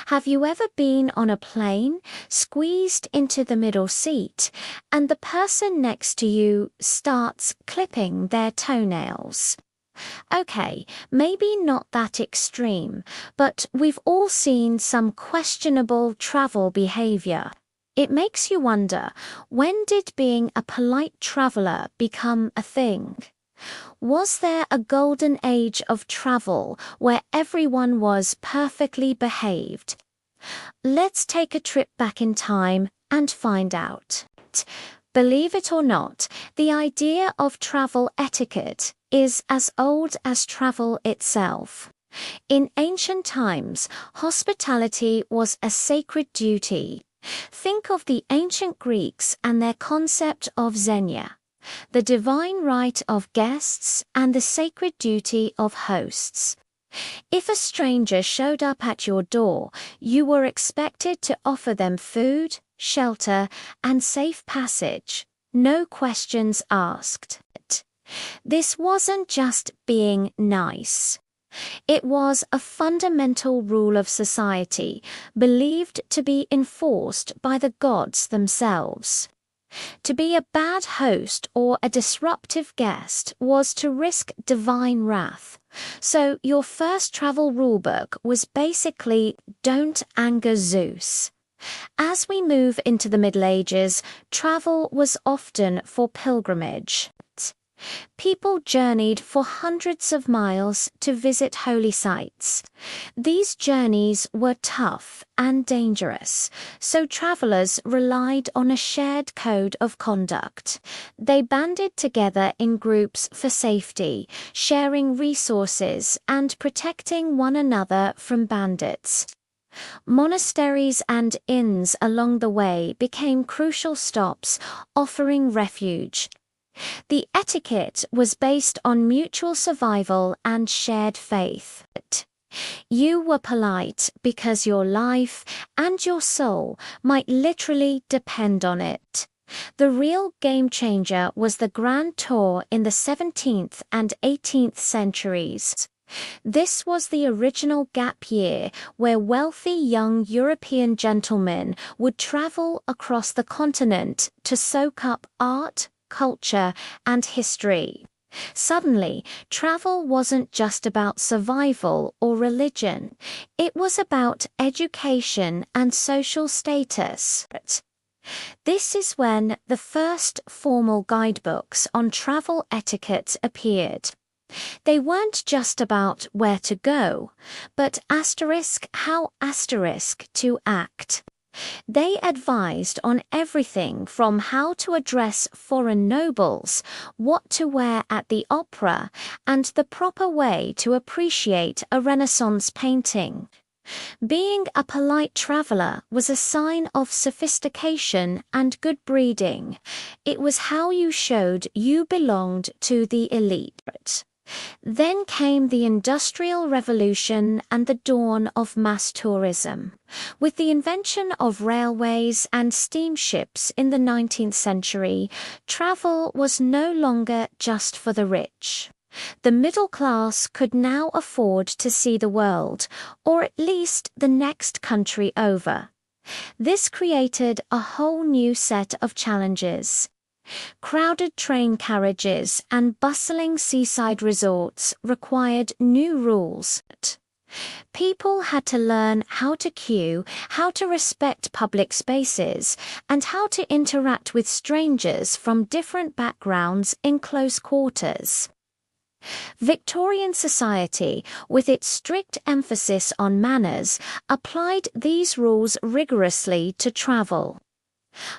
Have you ever been on a plane, squeezed into the middle seat, and the person next to you starts clipping their toenails? Okay, maybe not that extreme, but we've all seen some questionable travel behavior. It makes you wonder, when did being a polite traveler become a thing? Was there a golden age of travel where everyone was perfectly behaved? Let's take a trip back in time and find out. Believe it or not, the idea of travel etiquette is as old as travel itself. In ancient times, hospitality was a sacred duty. Think of the ancient Greeks and their concept of xenia, the divine right of guests and the sacred duty of hosts. If a stranger showed up at your door, you were expected to offer them food, shelter, and safe passage. No questions asked. This wasn't just being nice. It was a fundamental rule of society, believed to be enforced by the gods themselves. To be a bad host or a disruptive guest was to risk divine wrath. So your first travel rulebook was basically "Don't anger Zeus." As we move into the Middle Ages, travel was often for pilgrimage. People journeyed for hundreds of miles to visit holy sites. These journeys were tough and dangerous, so travelers relied on a shared code of conduct. They banded together in groups for safety, sharing resources and protecting one another from bandits. Monasteries and inns along the way became crucial stops, offering refuge. The etiquette was based on mutual survival and shared faith. You were polite because your life and your soul might literally depend on it. The real game changer was the Grand Tour in the 17th and 18th centuries. This was the original gap year where wealthy young European gentlemen would travel across the continent to soak up art, culture, and history. Suddenly, travel wasn't just about survival or religion. It was about education and social status. This is when the first formal guidebooks on travel etiquette appeared. They weren't just about where to go, but how to act. They advised on everything from how to address foreign nobles, what to wear at the opera, and the proper way to appreciate a Renaissance painting. Being a polite traveler was a sign of sophistication and good breeding. It was how you showed you belonged to the elite. Then came the Industrial Revolution and the dawn of mass tourism. With the invention of railways and steamships in the 19th century, travel was no longer just for the rich. The middle class could now afford to see the world, or at least the next country over. This created a whole new set of challenges. Crowded train carriages and bustling seaside resorts required new rules. People had to learn how to queue, how to respect public spaces, and how to interact with strangers from different backgrounds in close quarters. Victorian society, with its strict emphasis on manners, applied these rules rigorously to travel.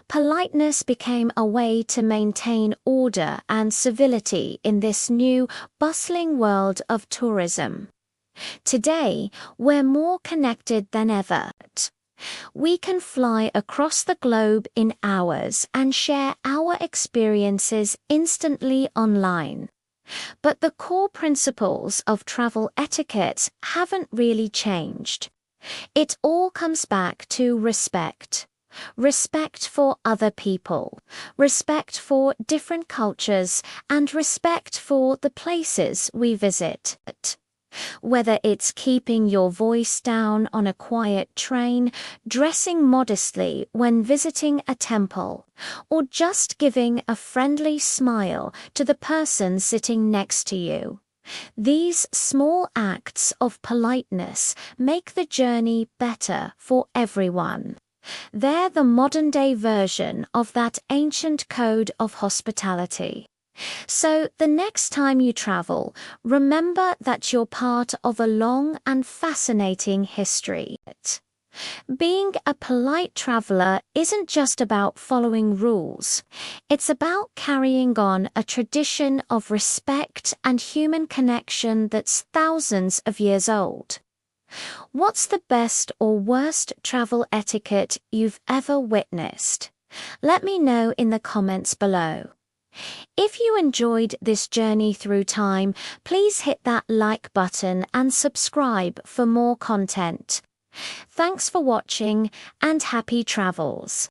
Politeness became a way to maintain order and civility in this new, bustling world of tourism. Today, we're more connected than ever. We can fly across the globe in hours and share our experiences instantly online. But the core principles of travel etiquette haven't really changed. It all comes back to respect. Respect for other people, respect for different cultures, and respect for the places we visit. Whether it's keeping your voice down on a quiet train, dressing modestly when visiting a temple, or just giving a friendly smile to the person sitting next to you. These small acts of politeness make the journey better for everyone. They're the modern-day version of that ancient code of hospitality. So the next time you travel, remember that you're part of a long and fascinating history. Being a polite traveler isn't just about following rules. It's about carrying on a tradition of respect and human connection that's thousands of years old. What's the best or worst travel etiquette you've ever witnessed? Let me know in the comments below. If you enjoyed this journey through time, please hit that like button and subscribe for more content. Thanks for watching and happy travels.